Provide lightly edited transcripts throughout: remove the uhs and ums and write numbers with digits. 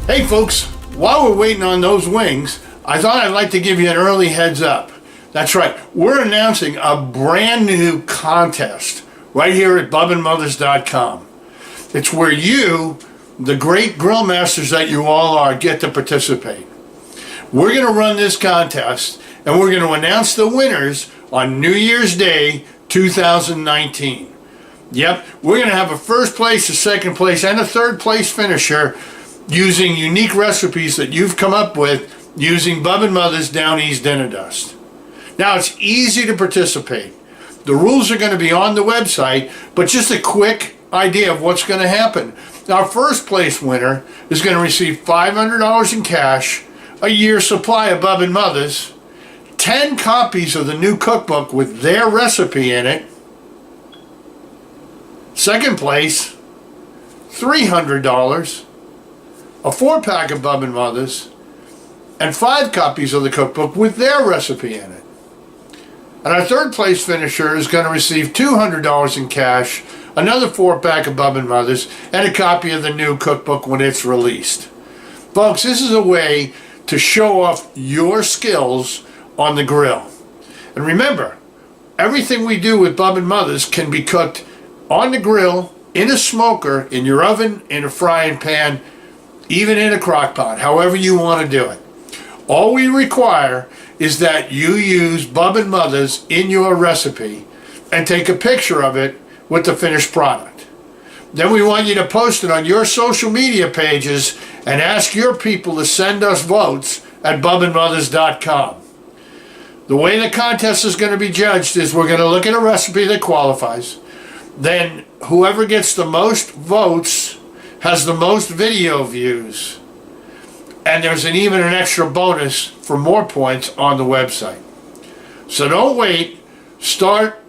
Hey folks, while we're waiting on those wings, I thought I'd like to give you an early heads up. That's right, we're announcing a brand new contest right here at bubandmothers.com. It's where you, the great grill masters that you all are, get to participate. We're going to run this contest and we're going to announce the winners on New Year's Day 2019. Yep, we're going to have a first place, a second place, and a third place finisher using unique recipes that you've come up with using Bub and Mother's Down East Dinner Dust. Now, it's easy to participate. The rules are going to be on the website, but just a quick idea of what's going to happen. Our first place winner is going to receive $500 in cash, a year's supply of Bub and Mother's, 10 copies of the new cookbook with their recipe in it. Second place, $300, a 4-pack of Bub and Mother's, and 5 copies of the cookbook with their recipe in it. And our third place finisher is going to receive $200 in cash, another 4-pack of Bub and Mother's, and a copy of the new cookbook when it's released. Folks, this is a way to show off your skills on the grill. And remember, everything we do with Bub and Mother's can be cooked on the grill, in a smoker, in your oven, in a frying pan, even in a crock pot, however you want to do it. All we require is that you use Bub and Mother's in your recipe and take a picture of it with the finished product. Then we want you to post it on your social media pages and ask your people to send us votes at bubandmothers.com. The way the contest is going to be judged is we're going to look at a recipe that qualifies. Then whoever gets the most votes has the most video views. And there's even an extra bonus for more points on the website. So don't wait. Start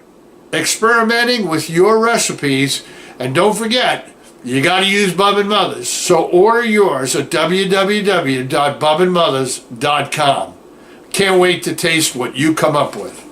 experimenting with your recipes. And don't forget, you got to use Bub and Mother's. So order yours at www.bubandmothers.com. Can't wait to taste what you come up with.